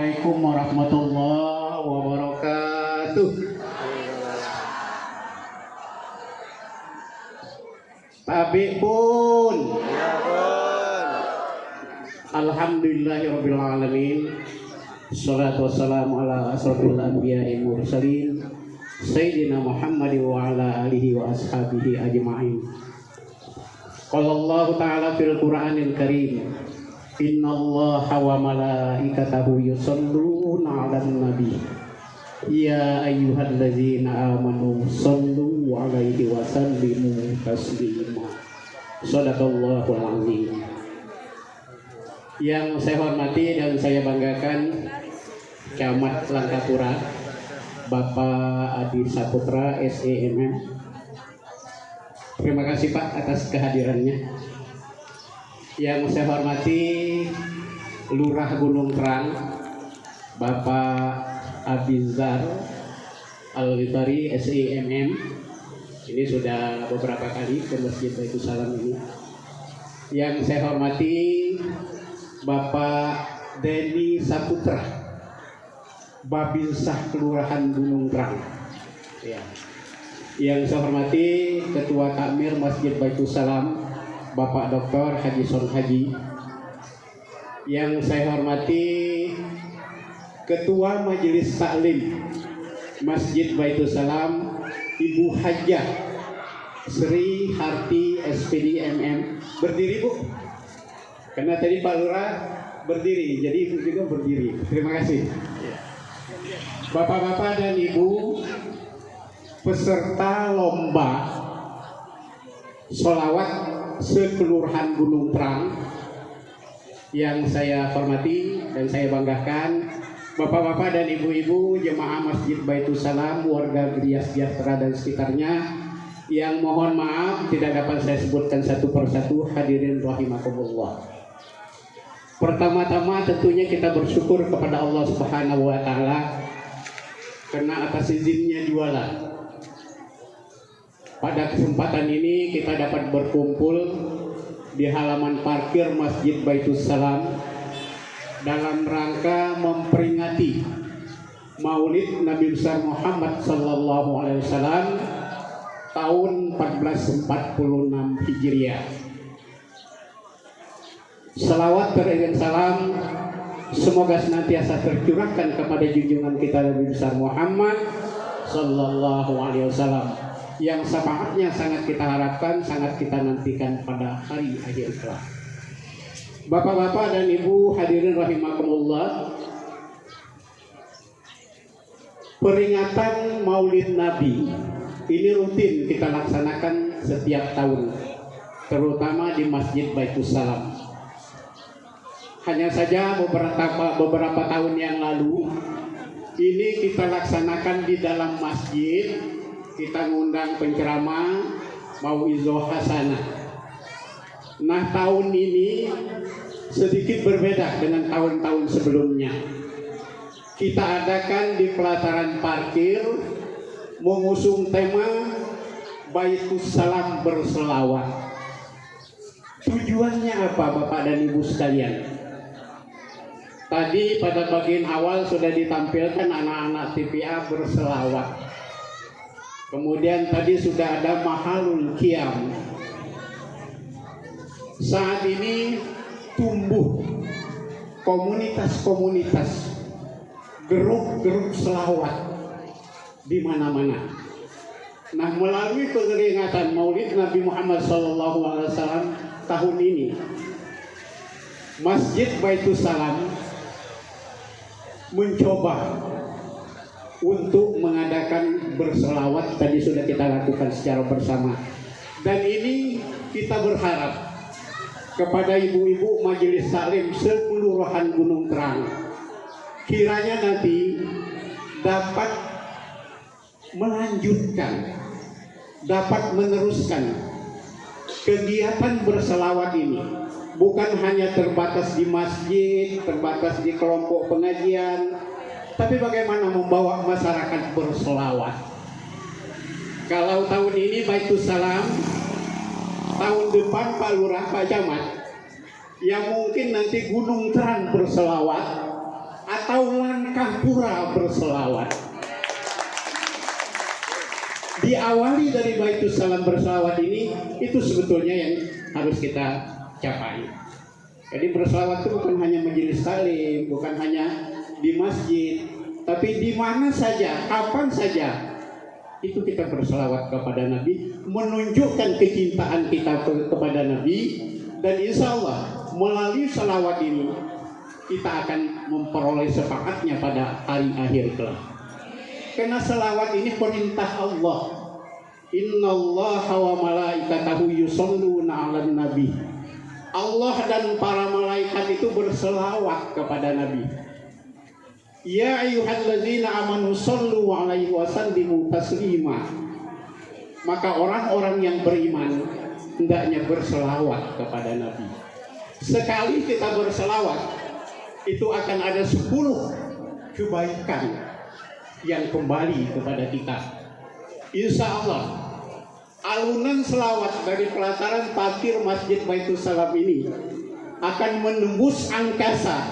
Assalamualaikum warahmatullahi wabarakatuh. Tabi pun. Alhamdulillahirabbil alamin. Shalatu wassalamu ala asrofil anbiya'i mursalin Sayyidina Muhammad wa ala alihi wa ashabihi ajma'in. Qala Allah ta'ala fil Qur'anil Karim, innallaha wa malaikatahu yusholluna 'alan nabi ya ayyuhallazina amanu shollu 'alaihi wa sallimu taslima. Shadaqallahul azim. Yang saya hormati dan saya banggakan Camat Langkapura Bapak Adi Saputra SEMM. Terima kasih Pak atas kehadirannya. Yang saya hormati Lurah Gunung Terang Bapak Abizar Al-Ghifari SEMM. Ini sudah beberapa kali ke Masjid Baitus Salam ini. Yang saya hormati Bapak Denny Saputra Babinsah Kelurahan Gunung Terang ya. Yang saya hormati Ketua Takmir Masjid Baitus Salam Bapak Dr. Haji Son Haji. Yang saya hormati Ketua Majelis Taklim Masjid Baitus Salam Ibu Hajah Sri Harti SPD MM. Berdiri Bu, karena tadi Pak Lurah berdiri, jadi Ibu juga berdiri. Terima kasih. Bapak-bapak dan Ibu peserta lomba sholawat sekelurahan Gunung Terang yang saya hormati dan saya banggakan, bapak-bapak dan ibu-ibu jemaah Masjid Baitus Salam, warga Geria Sejahtera dan sekitarnya, yang mohon maaf tidak dapat saya sebutkan satu persatu, hadirin rahimakumullah. Pertama-tama tentunya kita bersyukur kepada Allah Subhanahu wa taala karena atas izinnya jualan. Pada kesempatan ini kita dapat berkumpul di halaman parkir Masjid Baitus Salam dalam rangka memperingati Maulid Nabi besar Muhammad sallallahu alaihi wasallam tahun 1446 Hijriah. Salawat beriring salam semoga senantiasa tercurahkan kepada junjungan kita Nabi besar Muhammad sallallahu alaihi wasallam yang syafaatnya sangat kita harapkan, sangat kita nantikan pada hari akhir kelak. Bapak-bapak dan ibu hadirin rahimakumullah, peringatan Maulid Nabi ini rutin kita laksanakan setiap tahun, terutama di Masjid Baitus Salam. Hanya saja beberapa tahun yang lalu ini kita laksanakan di dalam masjid, kita ngundang penceramah mauizah hasanah. Nah, tahun ini sedikit berbeda dengan tahun-tahun sebelumnya. Kita adakan di pelataran parkir mengusung tema Baitus Salam berselawat. Tujuannya apa Bapak dan Ibu sekalian? Tadi pada bagian awal sudah ditampilkan anak-anak TPA berselawat. Kemudian tadi sudah ada mahalul qiyam. Saat ini tumbuh komunitas-komunitas, grup-grup selawat di mana-mana. Nah, melalui peringatan Maulid Nabi Muhammad SAW tahun ini, Masjid Baitus Salam mencoba untuk mengadakan berselawat. Tadi sudah kita lakukan secara bersama, dan ini kita berharap kepada ibu-ibu majelis taklim sekelurahan Gunung Terang, kiranya nanti dapat melanjutkan, dapat meneruskan kegiatan berselawat ini. Bukan hanya terbatas di masjid, terbatas di kelompok pengajian, tapi bagaimana membawa masyarakat berselawat. Kalau tahun ini Baitus Salam, tahun depan Pak Lurah, Pak Camat, yang mungkin nanti Gunung Terang berselawat, atau Jangankah pura berselawat. Diawali dari Baitus Salam berselawat ini, itu sebetulnya yang harus kita capai. Jadi berselawat itu bukan hanya majelis taklim, bukan hanya di masjid, tapi di mana saja, kapan saja, itu kita berselawat kepada Nabi, menunjukkan kecintaan kita kepada Nabi, dan insya Allah melalui selawat ini kita akan memperoleh syafaatnya pada hari akhir kelak. Karena selawat ini perintah Allah. Innallaha wa malaikatahu yusholluna 'alan nabi. Allah dan para malaikat itu berselawat kepada Nabi. Ya ayyuhalladzina amanu shollu 'alaihi wa sallimu taslima. Maka orang-orang yang beriman hendaknya berselawat kepada Nabi. Sekali kita berselawat, itu akan ada 10 kebaikan yang kembali kepada kita. Insya Allah, alunan selawat dari pelataran parkir Masjid Baitus Salam ini akan menembus angkasa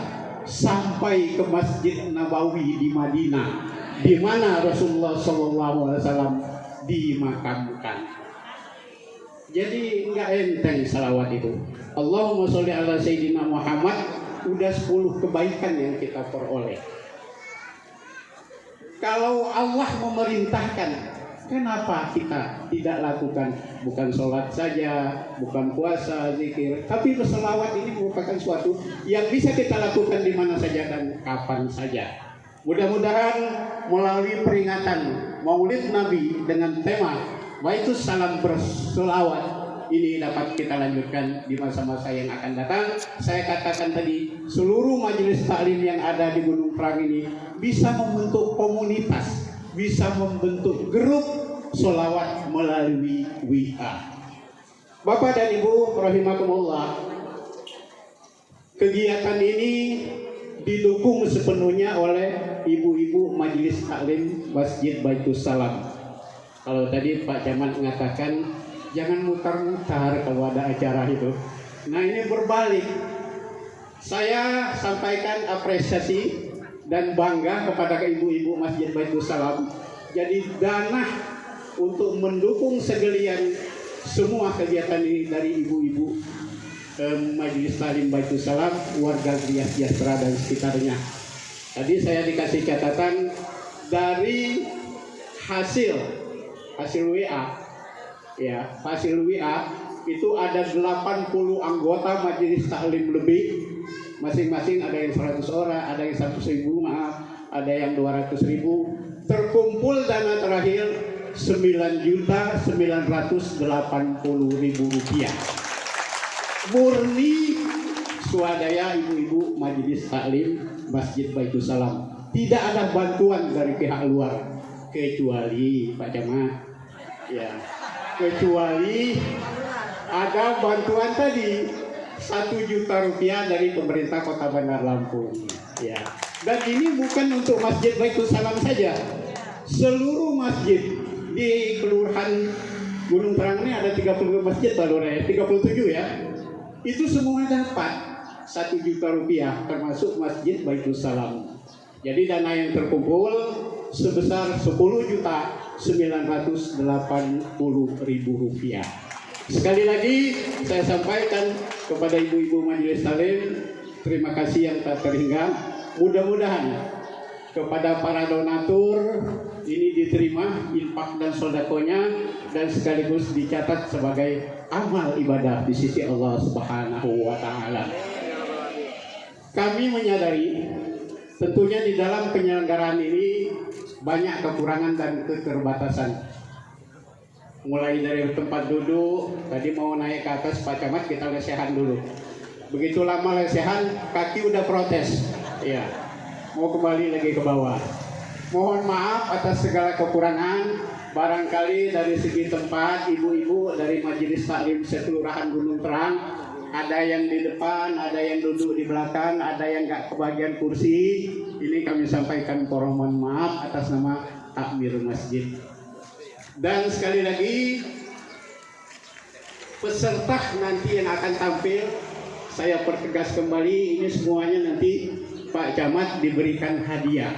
sampai ke Masjid Nabawi di Madinah, di mana Rasulullah SAW dimakamkan. Jadi nggak enteng salawat itu. Allahumma sholli ala Sayyidina Muhammad, udah 10 kebaikan yang kita peroleh. Kalau Allah memerintahkan, kenapa kita tidak lakukan? Bukan sholat saja, bukan puasa, zikir, tapi berselawat ini merupakan suatu yang bisa kita lakukan di mana saja dan kapan saja. Mudah-mudahan melalui peringatan Maulid Nabi dengan tema Baitus Salam berselawat ini dapat kita lanjutkan di masa-masa yang akan datang. Saya katakan tadi, seluruh majelis taklim yang ada di Gunung Prang ini bisa membentuk komunitas, bisa membentuk grup sholawat melalui WA. Bapak dan Ibu rahimakumullah, kegiatan ini didukung sepenuhnya oleh ibu-ibu majelis taklim Masjid Baitus Salam. Kalau tadi Pak Camat mengatakan jangan mutar-mutar kalau ada acara itu. Nah, ini berbalik. Saya sampaikan apresiasi dan bangga kepada ibu-ibu Masjid Baitus Salam. Jadi dana untuk mendukung segalian semua kegiatan ini dari ibu-ibu Majelis Taklim Baitus Salam, warga Gria Sejahtera dan sekitarnya. Tadi saya dikasih catatan dari hasil WA. Ya, hasil WA itu ada 80 anggota Majelis Taklim lebih. Masing-masing ada yang 100 orang, ada yang 100.000, ada yang 200.000. Terkumpul dana terakhir 9.980.000 rupiah. Murni swadaya ibu-ibu Majelis Taklim Masjid Baitus Salam. Tidak ada bantuan dari pihak luar kecuali Pak Camat. Ya. Kecuali ada bantuan tadi 1 juta rupiah dari pemerintah Kota Bandar Lampung. Ya. Dan ini bukan untuk Masjid Baitus Salam saja. Seluruh masjid di Kelurahan Gunung Prang ini ada 30 masjid, 37 ya. Itu semua dapat 1 juta rupiah termasuk Masjid Baitus Salam. Jadi dana yang terkumpul sebesar 10.980.000 rupiah. Sekali lagi saya sampaikan kepada ibu-ibu Majelis Taklim, terima kasih yang tak terhingga. Mudah-mudahan kepada para donatur ini diterima infak dan sodakonya dan sekaligus dicatat sebagai amal ibadah di sisi Allah Subhanahu wa Ta'ala. Kami menyadari tentunya di dalam penyelenggaraan ini banyak kekurangan dan keterbatasan. Mulai dari tempat duduk, tadi mau naik ke atas Pak Camat kita lesehan dulu. Begitu lama lesehan, kaki udah protes. Ya, mau kembali lagi ke bawah. Mohon maaf atas segala kekurangan. Barangkali dari segi tempat, ibu-ibu dari Majelis Taklim Sekelurahan Gunung Prang, ada yang di depan, ada yang duduk di belakang, ada yang nggak kebagian kursi. Ini kami sampaikan permohonan maaf atas nama takmir masjid. Dan sekali lagi, peserta nanti yang akan tampil, saya pertegas kembali, ini semuanya nanti Pak Camat diberikan hadiah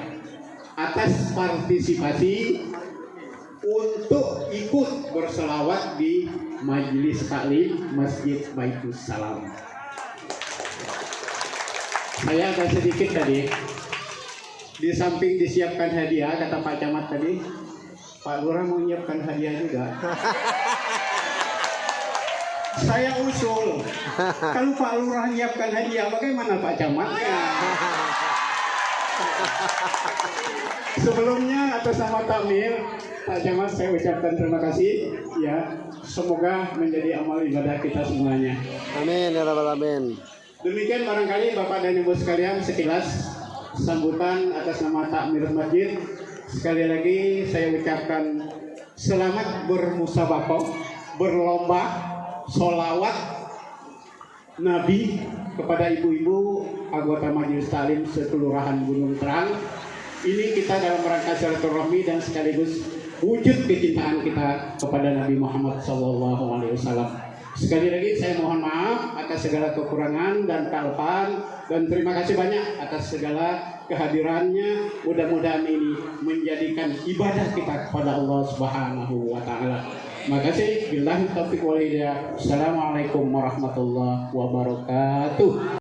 atas partisipasi untuk ikut berselawat di Majelis Taklim Masjid Baitus Salam. Saya agak sedikit tadi, di samping disiapkan hadiah, kata Pak Camat tadi, Pak Lurah mau menyiapkan hadiah juga. Saya usul, kalau Pak Lurah menyiapkan hadiah, bagaimana Pak Camatnya? Sebelumnya atas nama Takmir, Pak Camat saya ucapkan terima kasih. Ya, semoga menjadi amal ibadah kita semuanya. Amin ya rabbal alamin. Demikian barangkali Bapak dan Ibu sekalian sekilas sambutan atas nama Takmir Masjid. Sekali lagi saya ucapkan selamat bermusabaqah, berlomba sholawat Nabi kepada ibu-ibu anggota Majelis Taklim Sekelurahan Gunung Terang. Ini kita dalam rangka silaturahmi dan sekaligus wujud kecintaan kita kepada Nabi Muhammad SAW. Sekali lagi saya mohon maaf atas segala kekurangan dan kealpaan, dan terima kasih banyak atas segala kehadirannya. Mudah-mudahan ini menjadikan ibadah kita kepada Allah Subhanahu wa taala. Terima kasih. Billahi taufiq wal hidayah. Assalamualaikum warahmatullahi wabarakatuh.